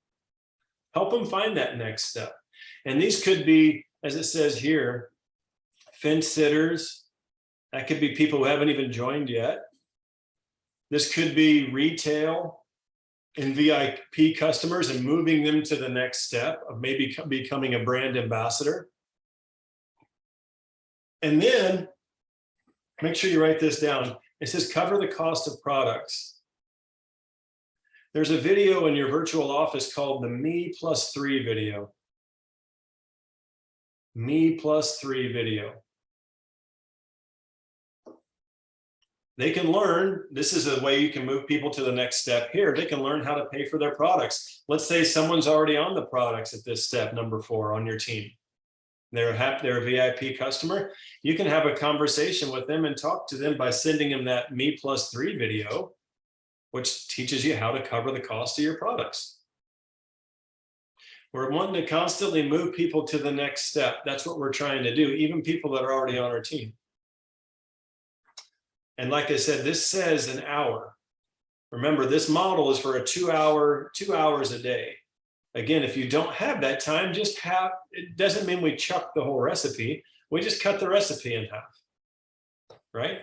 Help them find that next step. And these could be, as it says here, fence sitters. That could be people who haven't even joined yet. This could be retail and VIP customers and moving them to the next step of maybe becoming a brand ambassador. And then make sure you write this down. It says cover the cost of products. There's a video in your virtual office called the Me+3 video. Me+3 video. They can learn, this is a way you can move people to the next step here. They can learn how to pay for their products. Let's say someone's already on the products at this step, number 4 on your team. They're a VIP customer. You can have a conversation with them and talk to them by sending them that Me+3 video, which teaches you how to cover the cost of your products. We're wanting to constantly move people to the next step. That's what we're trying to do, even people that are already on our team. And like I said, this says an hour. Remember, this model is for a 2 hours a day. Again, if you don't have that time, it doesn't mean we chuck the whole recipe. We just cut the recipe in half, right?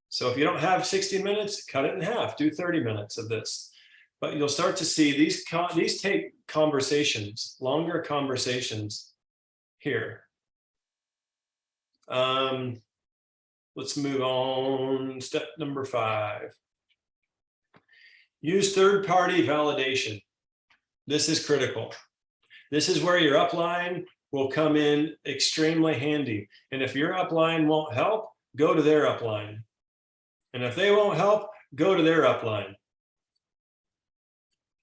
So if you don't have 60 minutes, cut it in half, do 30 minutes of this. But you'll start to see these take conversations, longer conversations here. Let's move on. Step number 5. Use third-party validation. This is critical. This is where your upline will come in extremely handy. And if your upline won't help, go to their upline. And if they won't help, go to their upline.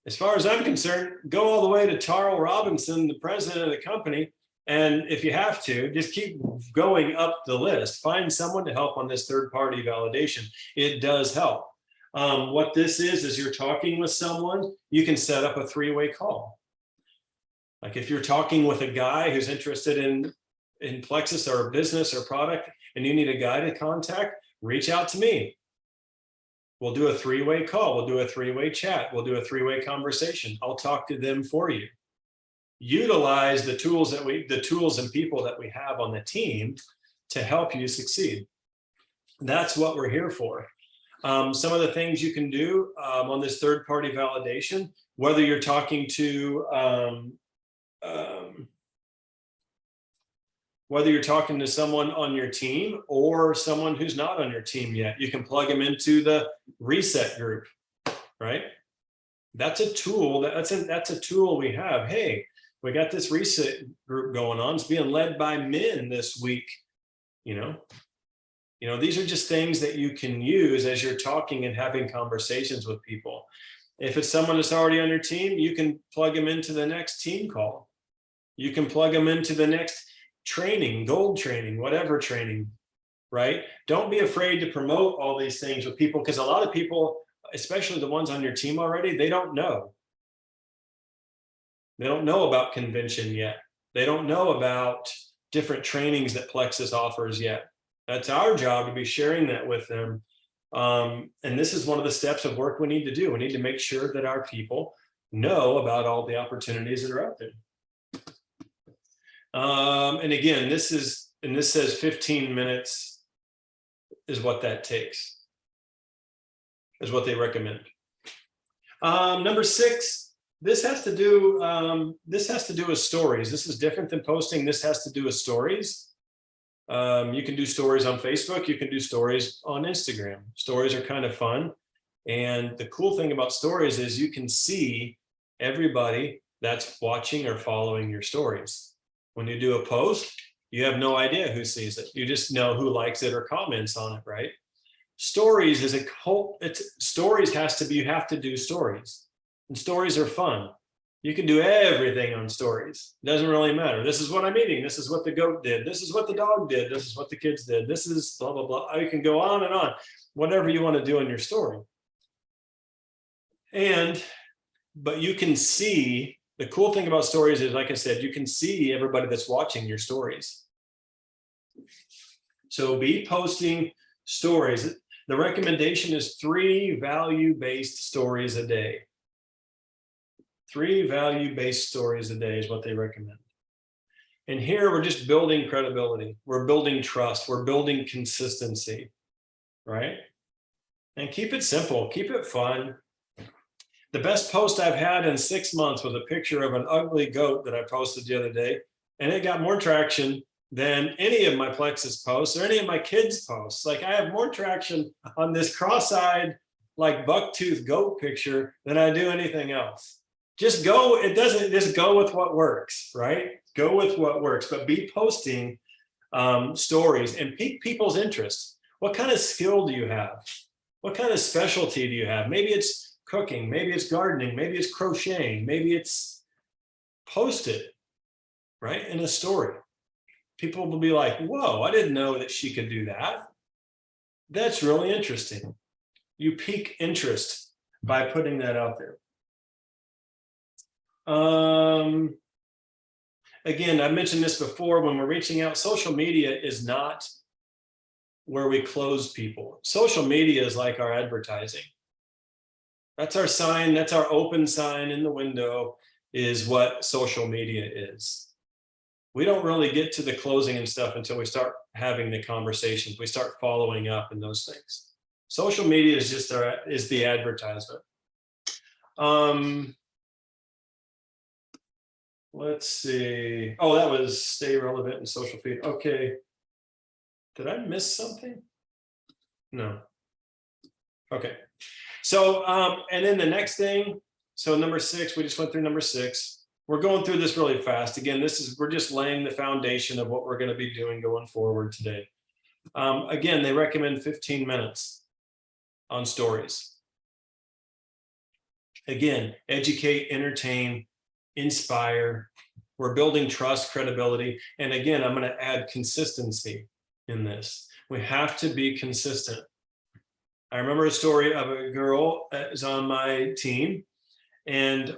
As far as I'm concerned, go all the way to Tarl Robinson, the president of the company. And if you have to, just keep going up the list. Find someone to help on this third-party validation. It does help. What this is you're talking with someone, you can set up a three-way call. Like if you're talking with a guy who's interested in Plexus or business or product, and you need a guy to contact, reach out to me. We'll do a three-way call. We'll do a three-way chat. We'll do a three-way conversation. I'll talk to them for you. Utilize the tools and people that we have on the team to help you succeed. That's what we're here for. Some of the things you can do on this third-party validation, whether you're talking to someone on your team or someone who's not on your team yet, you can plug them into the reset group, right? That's a tool. That's a tool we have. Hey, we got this reset group going on. It's being led by men this week. You know, these are just things that you can use as you're talking and having conversations with people. If it's someone that's already on your team, you can plug them into the next team call. You can plug them into the next training, gold training, whatever training, right? Don't be afraid to promote all these things with people, because a lot of people, especially the ones on your team already, they don't know. They don't know about convention yet. They don't know about different trainings that Plexus offers yet. That's our job, to be sharing that with them. And this is one of the steps of work we need to do. We need to make sure that our people know about all the opportunities that are out there. And again, this says 15 minutes is what that takes, is what they recommend. Number 6, this has to do with stories. This is different than posting. This has to do with stories. You can do stories on Facebook. You can do stories on Instagram. Stories are kind of fun. And the cool thing about stories is you can see everybody that's watching or following your stories. When you do a post, you have no idea who sees it. You just know who likes it or comments on it, right? Stories is stories has to be, you have to do stories. And stories are fun. You can do everything on stories. Doesn't really matter. This is what I'm eating. This is what the goat did. This is what the dog did. This is what the kids did. This is blah, blah, blah. You can go on and on, whatever you want to do in your story. But you can see, the cool thing about stories is, like I said, you can see everybody that's watching your stories. So be posting stories. The recommendation is 3 value-based stories a day. 3 value-based stories a day is what they recommend. And here we're just building credibility. We're building trust. We're building consistency, right? And keep it simple. Keep it fun. The best post I've had in 6 months was a picture of an ugly goat that I posted the other day, and it got more traction than any of my Plexus posts or any of my kids' posts. Like, I have more traction on this cross-eyed, like buck-tooth goat picture than I do anything else. Just go, just go with what works, right? Go with what works, but be posting stories and pique people's interest. What kind of skill do you have? What kind of specialty do you have? Maybe it's cooking, maybe it's gardening, maybe it's crocheting, maybe it's post it, right? In a story. People will be like, whoa, I didn't know that she could do that. That's really interesting. You pique interest by putting that out there. Again, I mentioned this before, when we're reaching out, social media is not where we close people. Social media is like our advertising. That's our sign, that's our open sign in the window, is what social media is. We don't really get to the closing and stuff until we start having the conversations. We start following up and those things. Social media is just is the advertisement. Let's see. Oh, that was stay relevant in social feed. Okay. Did I miss something? No. Okay. So, and then the next thing, so number 6, we just went through number 6. We're going through this really fast. Again, we're just laying the foundation of what we're going to be doing going forward today. Again, they recommend 15 minutes. on stories. Again, educate, entertain, inspire. We're building trust, credibility. And again, I'm going to add consistency in this. We have to be consistent. I remember a story of a girl that is on my team, and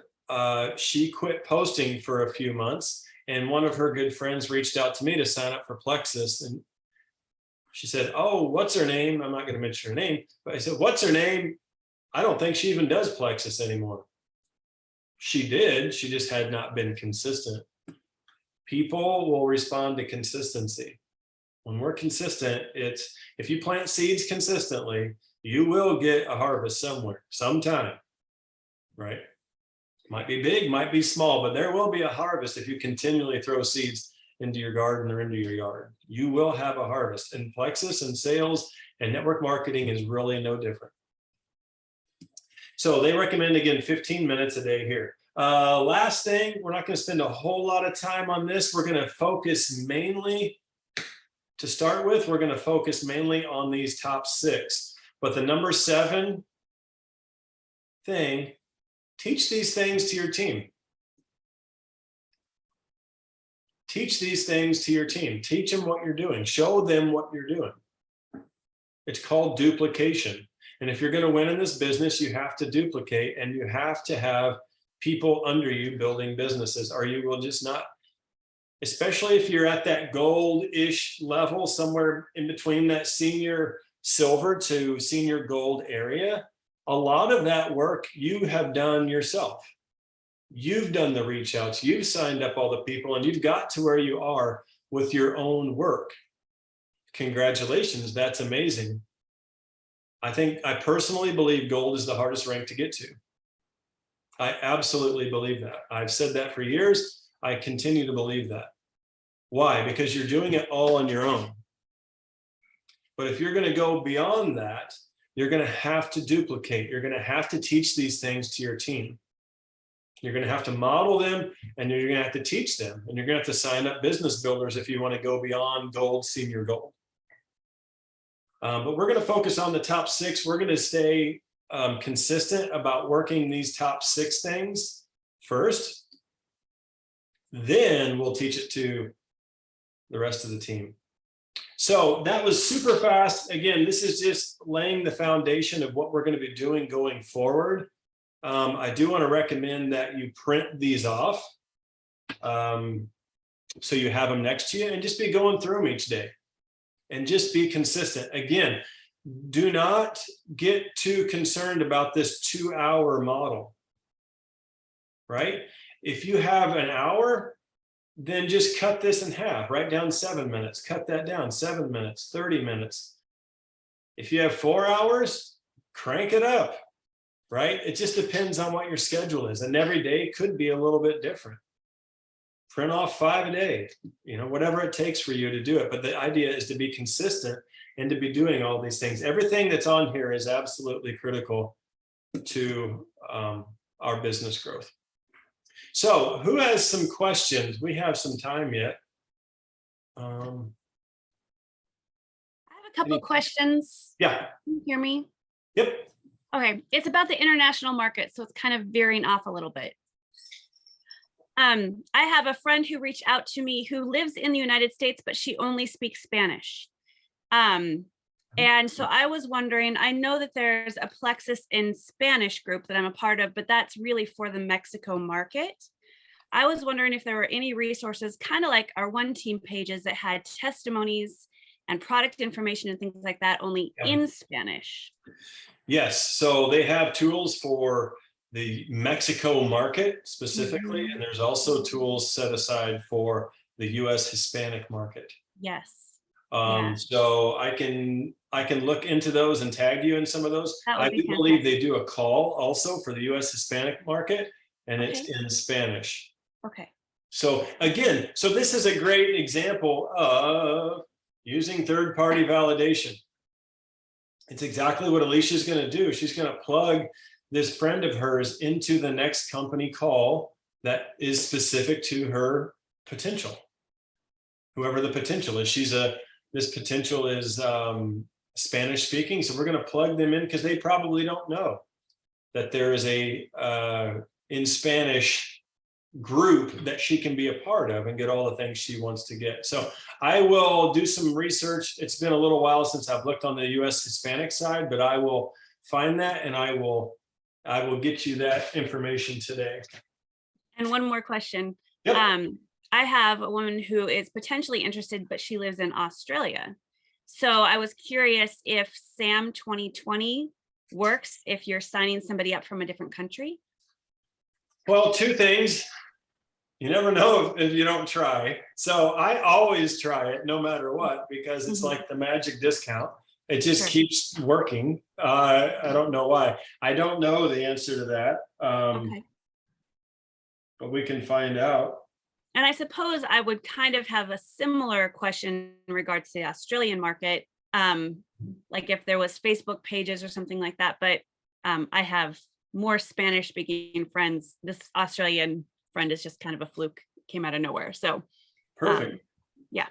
she quit posting for a few months. And one of her good friends reached out to me to sign up for Plexus. And she said, oh, what's her name? I'm not going to mention her name, but I said, what's her name? I don't think she even does Plexus anymore. She did, she just had not been consistent. People will respond to consistency. When we're consistent, it's, if you plant seeds consistently, you will get a harvest somewhere, sometime, right? Might be big, might be small, but there will be a harvest if you continually throw seeds into your garden or into your yard. You will have a harvest. And Plexus and sales and network marketing is really no different. So they recommend, again, 15 minutes a day here. Last thing, we're not going to spend a whole lot of time on this. We're going to focus mainly, to start with, we're going to focus mainly on these top 6. But the number 7 thing, teach these things to your team. Teach these things to your team. Teach them what you're doing. Show them what you're doing. It's called duplication. And if you're going to win in this business, you have to duplicate, and you have to have people under you building businesses, or you will just not, especially if you're at that gold-ish level, somewhere in between that senior silver to senior gold area. A lot of that work you have done yourself. You've done the reach outs, you've signed up all the people, and you've got to where you are with your own work. Congratulations, that's amazing. I personally believe gold is the hardest rank to get to. I absolutely believe that. I've said that for years. I continue to believe that. Why? Because you're doing it all on your own. But if you're going to go beyond that, you're going to have to duplicate. You're going to have to teach these things to your team. You're going to have to model them, and you're going to have to teach them. And you're going to have to sign up business builders if you want to go beyond gold, senior gold. But we're going to focus on the top 6. We're going to stay consistent about working these top 6 things first. Then we'll teach it to the rest of the team. So that was super fast. Again, this is just laying the foundation of what we're going to be doing going forward. I do want to recommend that you print these off so you have them next to you, and just be going through them each day. And just be consistent. Again, do not get too concerned about this 2-hour model, right? If you have an hour, then just cut this in half. Write down 7 minutes, cut that down, 7 minutes, 30 minutes. If you have 4 hours, crank it up, right? It just depends on what your schedule is. And every day could be a little bit different. Print off 5 a day, whatever it takes for you to do it. But the idea is to be consistent and to be doing all these things. Everything that's on here is absolutely critical to our business growth. So who has some questions? We have some time yet. I have a couple of questions. Yeah. Can you hear me? Yep. Okay. It's about the international market, so it's kind of veering off a little bit. I have a friend who reached out to me who lives in the United States, but she only speaks Spanish. And so I was wondering, I know that there's a Plexus in Spanish group that I'm a part of, but that's really for the Mexico market. I was wondering if there were any resources, kind of like our One Team pages, that had testimonies and product information and things like that, only in Spanish. Yes, so they have tools for the Mexico market specifically, and there's also tools set aside for the US Hispanic market. Yes. So I can look into those and tag you in some of those. I do believe fantastic. they do a call also for the US Hispanic market, and it's in Spanish. Okay. So again, so this is a great example of using third-party validation. It's exactly what Alicia's going to do. She's going to plug this friend of hers into the next company call that is specific to her potential, whoever the potential is. This potential is Spanish speaking. So we're going to plug them in because they probably don't know that there is a in Spanish group that she can be a part of and get all the things she wants to get. So I will do some research. It's been a little while since I've looked on the US Hispanic side, but I will find that and I will get you that information today. And one more question. Yep. I have a woman who is potentially interested, but she lives in Australia. So I was curious if SAM 2020 works if you're signing somebody up from a different country. Well, two things. You never know if you don't try. So I always try it no matter what, because it's like the magic discount. It just keeps working. I don't know why. I don't know the answer to that. Okay. But we can find out. And I suppose I would kind of have a similar question in regards to the Australian market. Like if there was Facebook pages or something like that, but I have more Spanish speaking friends. This Australian friend is just kind of a fluke, came out of nowhere. So Perfect. Yeah.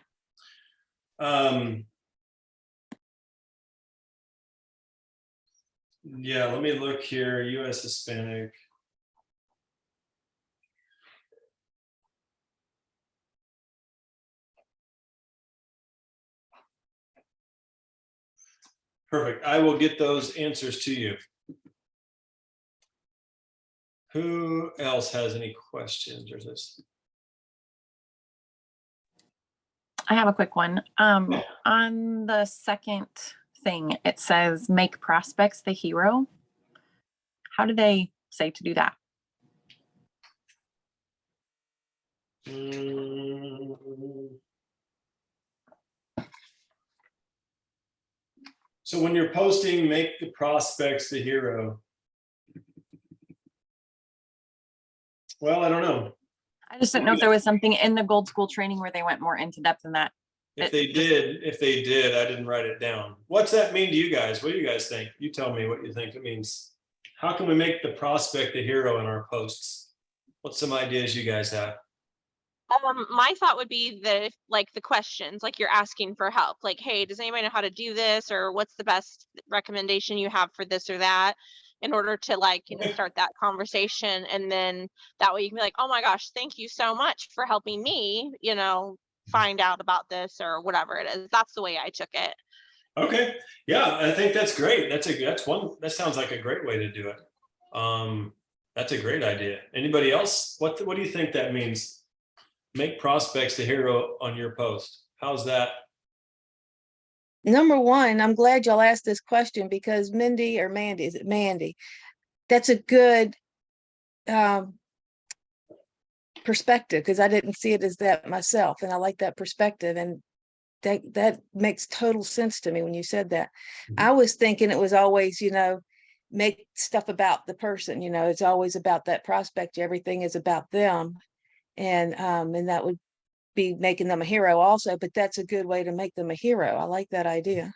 Yeah, let me look here. US Hispanic. Perfect. I will get those answers to you. Who else has any questions or this? I have a quick one. On the second thing, it says make prospects the hero. How do they say to do that? So when you're posting, make the prospects the hero. Well, I don't know. I just didn't know if there was something in the Gold School training where they went more into depth in that. If they did, I didn't write it down. What's that mean to you guys? What do you guys think? You tell me what you think it means. How can we make the prospect the hero in our posts? What's some ideas you guys have? My thought would be the questions, like you're asking for help, like, hey, does anybody know how to do this, or what's the best recommendation you have for this or that, in order to start that conversation. And then that way you can be like, oh my gosh, thank you so much for helping me, find out about this or whatever it is. That's the way I took it. Okay, yeah, I think that's great. That sounds like a great way to do it. That's a great idea. Anybody else? What do you think that means? Make prospects the hero on your post. How's that? Number one, I'm glad y'all asked this question because Mindy or Mandy, is it Mandy? That's a good perspective, because I didn't see it as that myself. And I like that perspective. And that makes total sense to me when you said that. I was thinking it was always, make stuff about the person, it's always about that prospect. Everything is about them. And that would be making them a hero also, but that's a good way to make them a hero. I like that idea.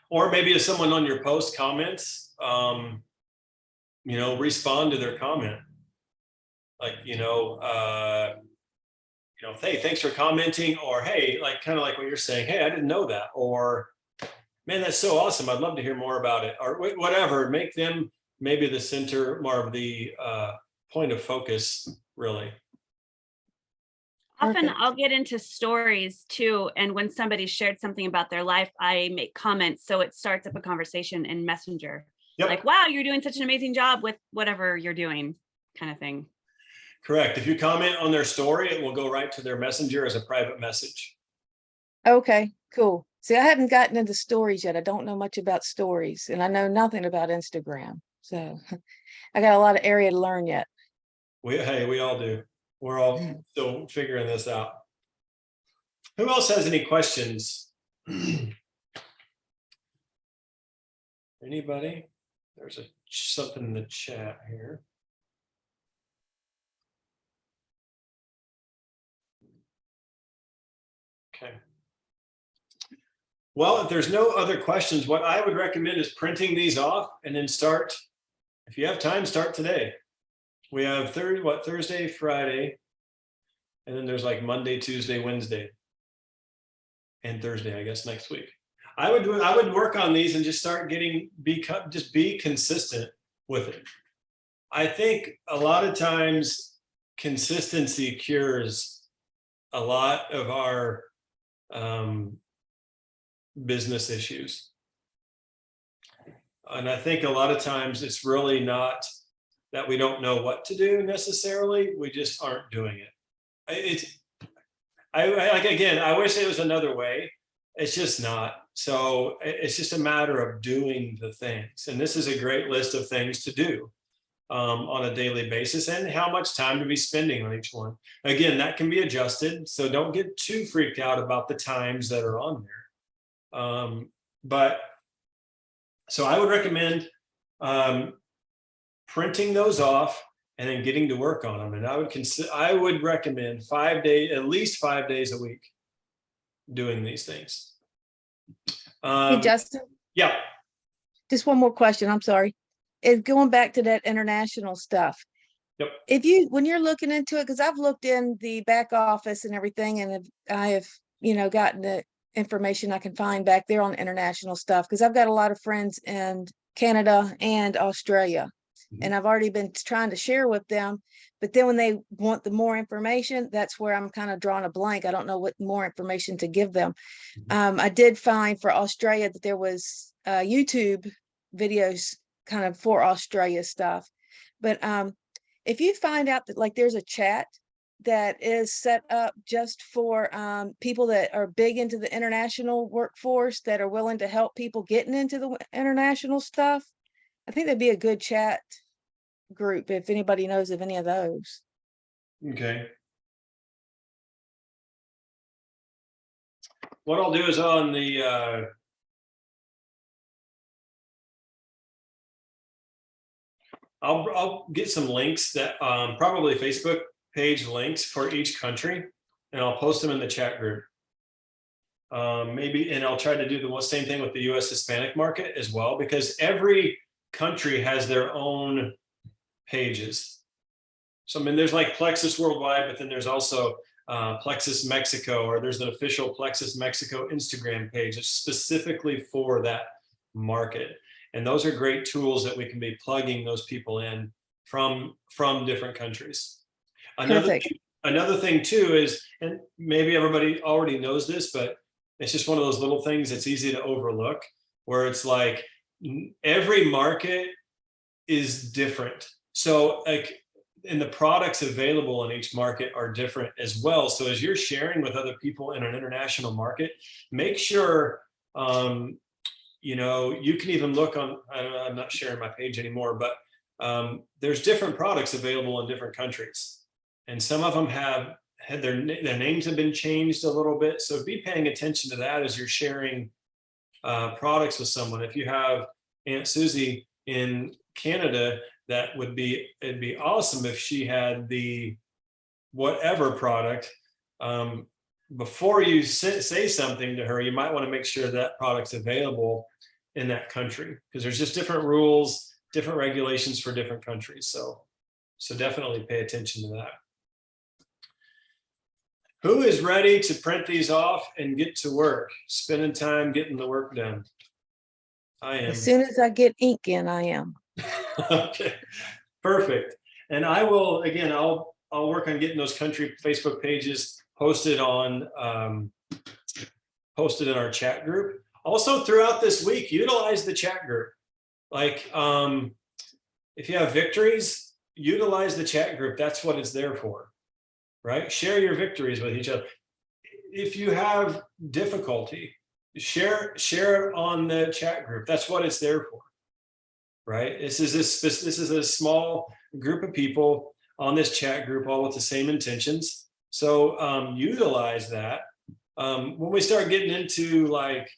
Or maybe if someone on your post comments, respond to their comment. Like, hey, thanks for commenting, or hey, kind of like what you're saying, hey, I didn't know that, or man, that's so awesome, I'd love to hear more about it, or whatever. Make them maybe the center, more of the point of focus, really. Often Perfect. I'll get into stories too, and when somebody shared something about their life, I make comments, so it starts up a conversation in Messenger. Yep. Like, wow, you're doing such an amazing job with whatever you're doing, kind of thing. Correct. If you comment on their story, it will go right to their Messenger as a private message. Okay, cool. See, I haven't gotten into stories yet. I don't know much about stories, and I know nothing about Instagram. So I got a lot of area to learn yet. We all do. We're all still figuring this out. Who else has any questions? Anybody? There's something in the chat here. Okay. Well, if there's no other questions, what I would recommend is printing these off and then start, if you have time, start today. We have Thursday, Friday, and then there's like Monday, Tuesday, Wednesday, and Thursday, I guess, next week. I would work on these and just start just be consistent with it. I think a lot of times consistency cures a lot of our business issues. And I think a lot of times it's really not that we don't know what to do necessarily, we just aren't doing it. Again, I wish it was another way. It's just not. So it's just a matter of doing the things. And this is a great list of things to do on a daily basis and how much time to be spending on each one. Again, that can be adjusted. So don't get too freaked out about the times that are on there. So I would recommend printing those off and then getting to work on them. And I would recommend at least 5 days a week doing these things. Hey, Justin, Yeah. just one more question. I'm sorry. Is going back to that international stuff. Yep. When you're looking into it, because I've looked in the back office and everything, and I have, gotten the information I can find back there on international stuff, because I've got a lot of friends in Canada and Australia. And I've already been trying to share with them, but then when they want the more information, that's where I'm kind of drawing a blank. I don't know what more information to give them. I did find for Australia that there was YouTube videos kind of for Australia stuff. But if you find out that like there's a chat that is set up just for people that are big into the international workforce that are willing to help people getting into the international stuff, I think that'd be a good chat group if anybody knows of any of those. Okay. What I'll do is on the I'll get some links that probably Facebook page links for each country, and I'll post them in the chat group. Maybe, and I'll try to do the same thing with the US Hispanic market as well, because every country has their own pages. So I mean, there's like Plexus Worldwide, but then there's also Plexus Mexico, or there's an official Plexus Mexico Instagram page that's specifically for that market. And those are great tools that we can be plugging those people in from different countries. Another thing too is, and maybe everybody already knows this, but it's just one of those little things that's easy to overlook, where it's like every market is different. So like, and the products available in each market are different as well. So as you're sharing with other people in an international market, make sure, you can even look on, I'm not sharing my page anymore, but there's different products available in different countries. And some of them have had their names have been changed a little bit. So be paying attention to that as you're sharing products with someone. If you have Aunt Susie in Canada, it'd be awesome if she had the whatever product. Before you say something to her, you might want to make sure that product's available in that country, because there's just different rules, different regulations for different countries. So definitely pay attention to that. Who is ready to print these off and get to work, spending time getting the work done? I am. As soon as I get ink in, I am. Okay, perfect. And I will, again, I'll work on getting those country Facebook pages posted in our chat group. Also, throughout this week, utilize the chat group. Like, if you have victories, utilize the chat group. That's what it's there for, right? Share your victories with each other. If you have difficulty, share it on the chat group. That's what it's there for, right? This is a small group of people on this chat group, all with the same intentions. So utilize that. When we start getting into like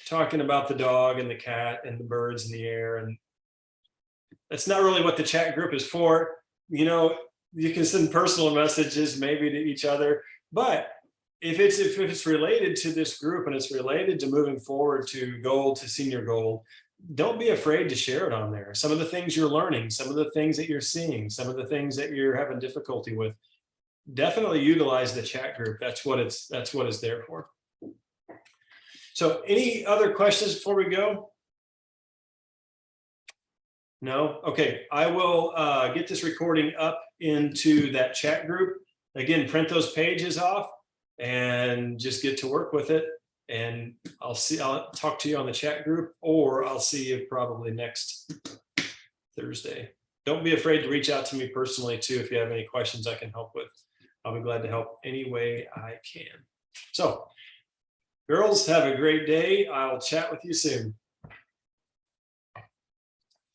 talking about the dog and the cat and the birds in the air, and that's not really what the chat group is for. You can send personal messages maybe to each other, but if it's related to this group and it's related to moving forward to goal, to senior goal, don't be afraid to share it on there. Some of the things you're learning, some of the things that you're seeing, some of the things that you're having difficulty with, definitely utilize the chat group. That's what it's there for. So any other questions before we go? No? Okay, I will get this recording up into that chat group. Again, print those pages off and just get to work with it. And I'll talk to you on the chat group, or I'll see you probably next Thursday. Don't be afraid to reach out to me personally too if you have any questions I can help with. I'll be glad to help any way I can. So, girls, have a great day. I'll chat with you soon.